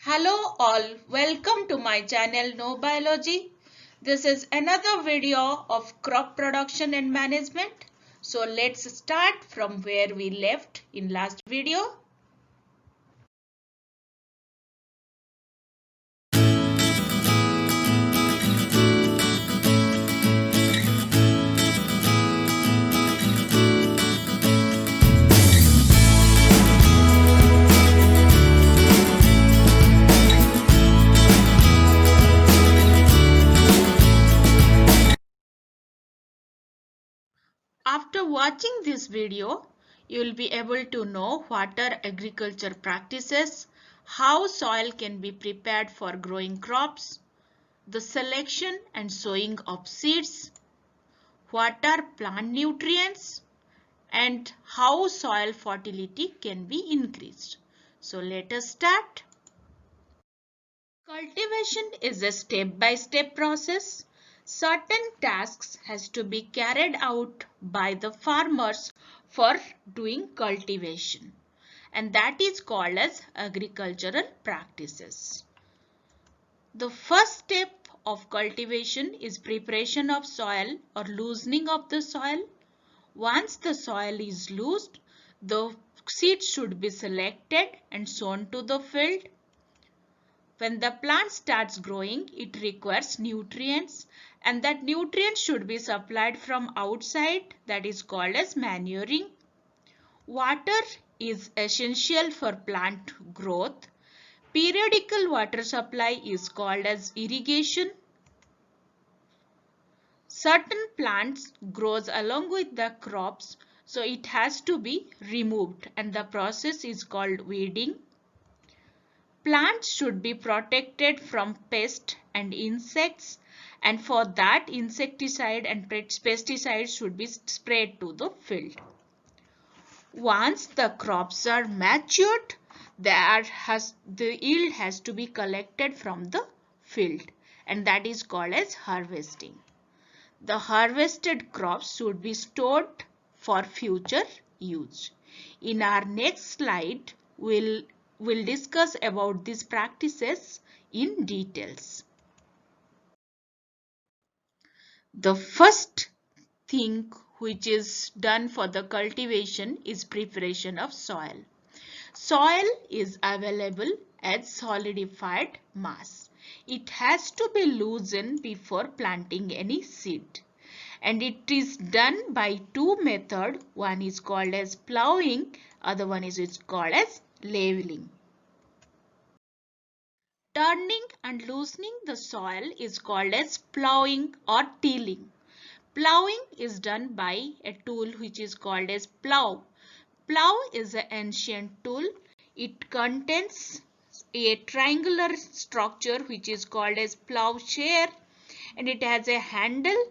Hello all, welcome to my channel No Biology. This is another video of crop production and management. So let's start from where we left in last video. After watching this video, you will be able to know what are agriculture practices, how soil can be prepared for growing crops, the selection and sowing of seeds, what are plant nutrients, and how soil fertility can be increased. So let us start. Cultivation is a step-by-step process. Certain tasks has to be carried out by the farmers for doing cultivation, and that is called as agricultural practices. The first step of cultivation is preparation of soil or loosening of the soil. Once the soil is loosed, the seeds should be selected and sown to the field. When the plant starts growing, it requires nutrients, and that nutrients should be supplied from outside, that is called as manuring. Water is essential for plant growth. Periodical water supply is called as irrigation. Certain plants grows along with the crops, so it has to be removed, and the process is called weeding. Plants should be protected from pests and insects, and for that insecticide and pesticides should be sprayed to the field. Once the crops are matured, the yield has to be collected from the field, and that is called as harvesting. The harvested crops should be stored for future use. In our next slide, we'll discuss about these practices in details. The first thing which is done for the cultivation is preparation of soil. Soil is available as solidified mass. It has to be loosened before planting any seed. And it is done by two methods. One is called as plowing, other one is called as leveling. Turning and loosening the soil is called as plowing or tilling. Plowing is done by a tool which is called as plow. Plow is an ancient tool. It contains a triangular structure which is called as plowshare, and it has a handle,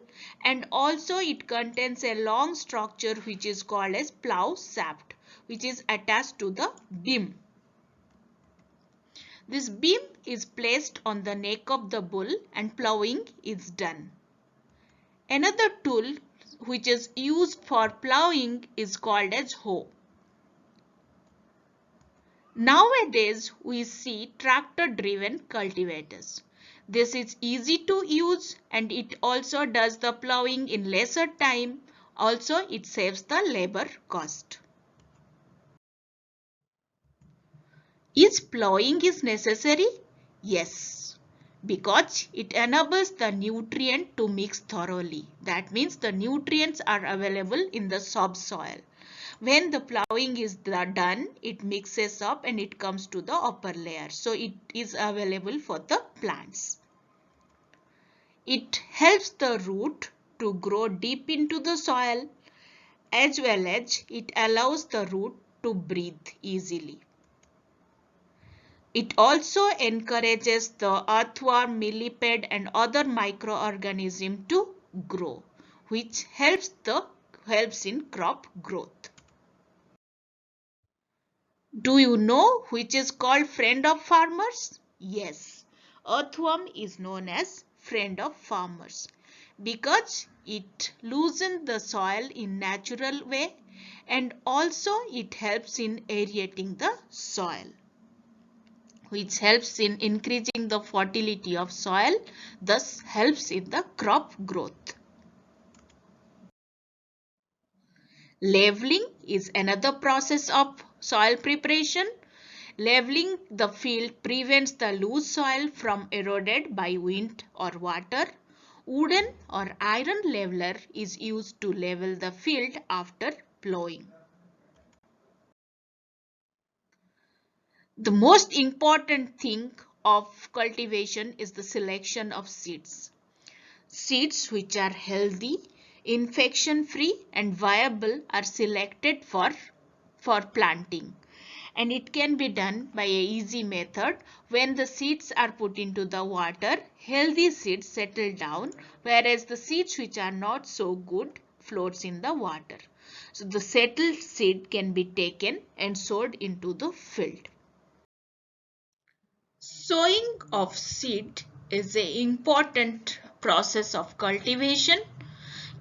and also it contains a long structure which is called as plow shaft, which is attached to the beam. This beam is placed on the neck of the bull and plowing is done. Another tool which is used for plowing is called as hoe. Nowadays we see tractor driven cultivators. This is easy to use and it also does the plowing in lesser time. Also it saves the labor cost. Is plowing is necessary? Yes, because it enables the nutrient to mix thoroughly. That means the nutrients are available in the subsoil. When the plowing is done, it mixes up and it comes to the upper layer. So it is available for the plants. It helps the root to grow deep into the soil, as well as it allows the root to breathe easily. It also encourages the earthworm, millipede and other microorganisms to grow, which helps in crop growth. Do you know which is called friend of farmers? Yes, earthworm is known as friend of farmers because it loosens the soil in natural way and also it helps in aerating the soil. which helps in increasing the fertility of soil, thus helps in the crop growth. Leveling is another process of soil preparation. Leveling the field prevents the loose soil from eroded by wind or water. Wooden or iron leveler is used to level the field after plowing. The most important thing of cultivation is the selection of seeds. Seeds which are healthy, infection-free and viable are selected for planting. And it can be done by an easy method. When the seeds are put into the water, healthy seeds settle down, whereas the seeds which are not so good floats in the water. So the settled seed can be taken and sowed into the field. Sowing of seed is an important process of cultivation.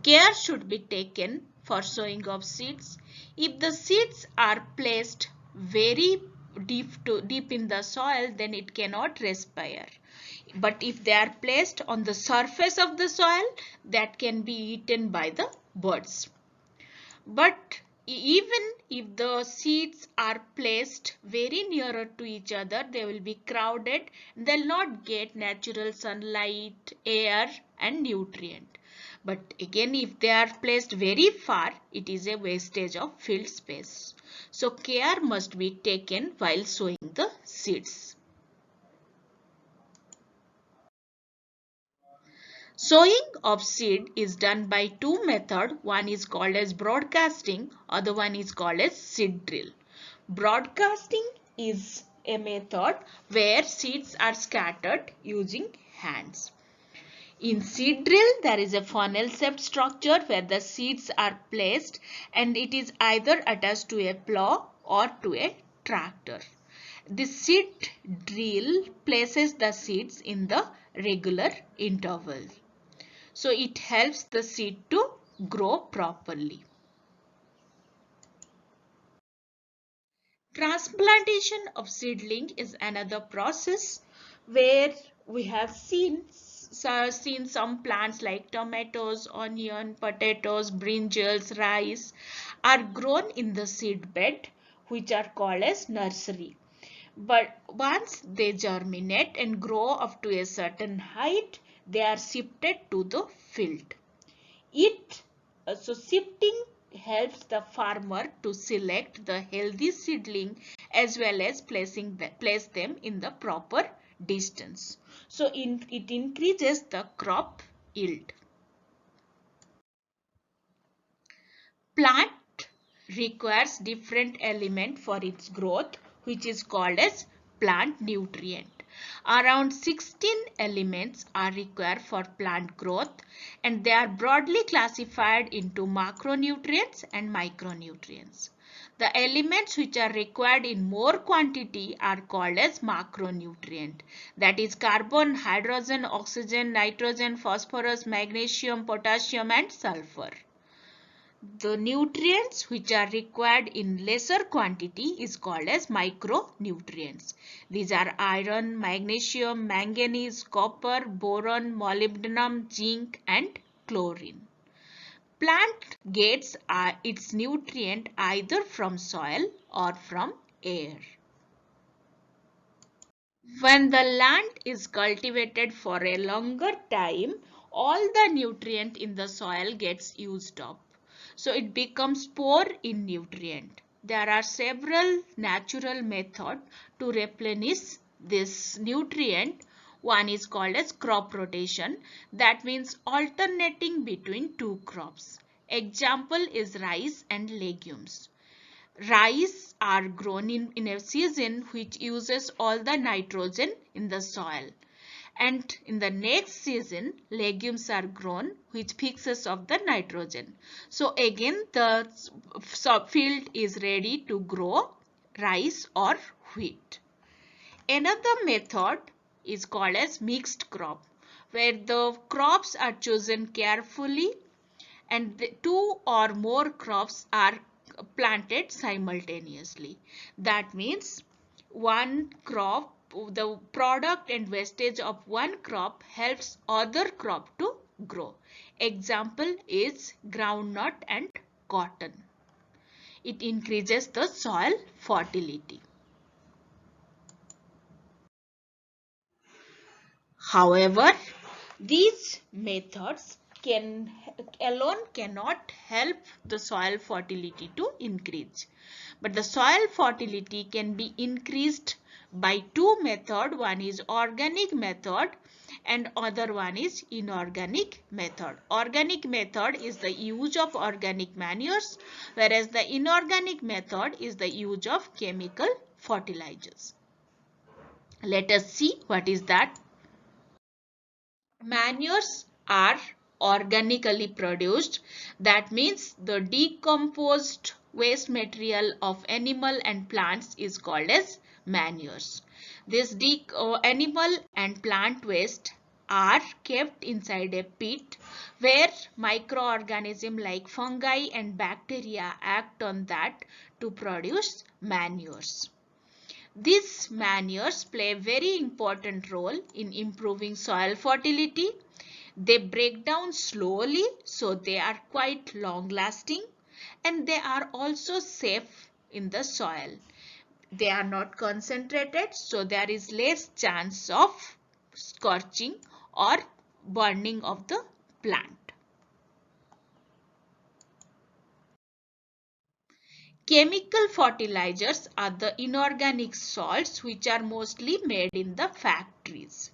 Care should be taken for sowing of seeds. If the seeds are placed very deep in the soil, then it cannot respire. But if they are placed on the surface of the soil, that can be eaten by the birds. But even if the seeds are placed very nearer to each other, they will be crowded. They'll not get natural sunlight, air and nutrient. But again, if they are placed very far, it is a wastage of field space. So care must be taken while sowing the seeds. Sowing of seed is done by two methods. One is called as broadcasting, other one is called as seed drill. Broadcasting is a method where seeds are scattered using hands. In seed drill, there is a funnel-shaped structure where the seeds are placed and it is either attached to a plow or to a tractor. The seed drill places the seeds in the regular interval. So it helps the seed to grow properly. Transplantation of seedling is another process where we have seen some plants like tomatoes, onion, potatoes, brinjals, rice are grown in the seed bed, which are called as nursery. But once they germinate and grow up to a certain height, they are shifted to the field. So shifting helps the farmer to select the healthy seedling as well as place them in the proper distance. So it increases the crop yield. Plant requires different element for its growth, which is called as plant nutrient. Around 16 elements are required for plant growth and they are broadly classified into macronutrients and micronutrients. The elements which are required in more quantity are called as macronutrient. That is carbon, hydrogen, oxygen, nitrogen, phosphorus, magnesium, potassium and sulfur. The nutrients which are required in lesser quantity is called as micronutrients. These are iron, magnesium, manganese, copper, boron, molybdenum, zinc and chlorine. Plant gets its nutrient either from soil or from air. When the land is cultivated for a longer time, all the nutrient in the soil gets used up. So it becomes poor in nutrient. There are several natural methods to replenish this nutrient. One is called as crop rotation. That means alternating between two crops. Example is rice and legumes. Rice are grown in a season which uses all the nitrogen in the soil. And in the next season, legumes are grown which fixes of the nitrogen. So again, the field is ready to grow rice or wheat. Another method is called as mixed crop, where the crops are chosen carefully and the two or more crops are planted simultaneously. That means one crop the product and wastage of one crop helps other crop to grow. Example is groundnut and cotton. It increases the soil fertility. However, these methods alone cannot help the soil fertility to increase. But the soil fertility can be increased by two methods. One is organic method and other one is inorganic method. Organic method is the use of organic manures, whereas the inorganic method is the use of chemical fertilizers. Let us see what is that. Manures are organically produced. That means the decomposed waste material of animal and plants is called as manures. This animal and plant waste are kept inside a pit where microorganisms like fungi and bacteria act on that to produce manures. These manures play a very important role in improving soil fertility. They break down slowly, so they are quite long lasting, and they are also safe in the soil. They are not concentrated, so there is less chance of scorching or burning of the plant. Chemical fertilizers are the inorganic salts which are mostly made in the factories.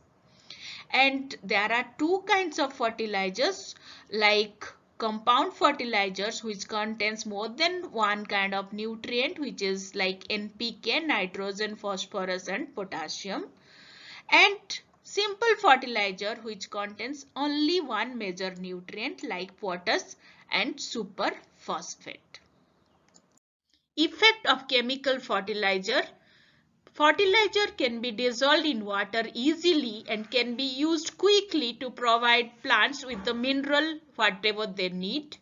And there are two kinds of fertilizers, like compound fertilizers which contains more than one kind of nutrient, which is like NPK, nitrogen, phosphorus and potassium, and simple fertilizer which contains only one major nutrient like potash and superphosphate. Effect of chemical fertilizer. Fertilizer can be dissolved in water easily and can be used quickly to provide plants with the mineral whatever they need.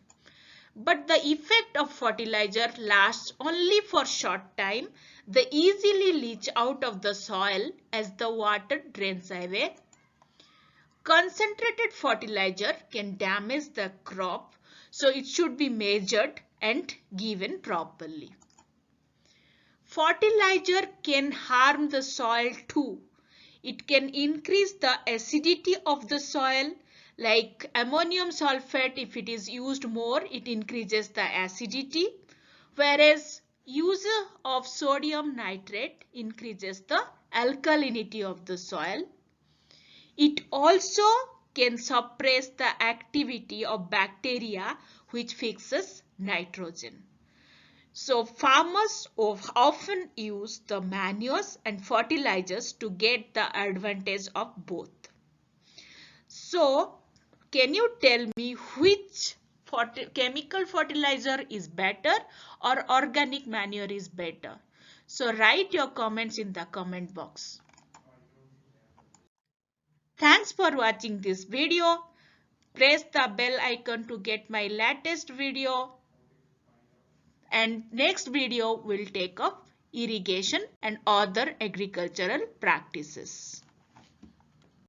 But the effect of fertilizer lasts only for short time. They easily leach out of the soil as the water drains away. Concentrated fertilizer can damage the crop, so it should be measured and given properly. Fertilizer can harm the soil too. It can increase the acidity of the soil, like ammonium sulfate. If it is used more, it increases the acidity, whereas use of sodium nitrate increases the alkalinity of the soil. It also can suppress the activity of bacteria which fixes nitrogen. So farmers often use the manures and fertilizers to get the advantage of both. So can you tell me which chemical fertilizer is better or organic manure is better? So write your comments in the comment box. Thanks for watching this video. Press the bell icon to get my latest video. And next video will take up irrigation and other agricultural practices.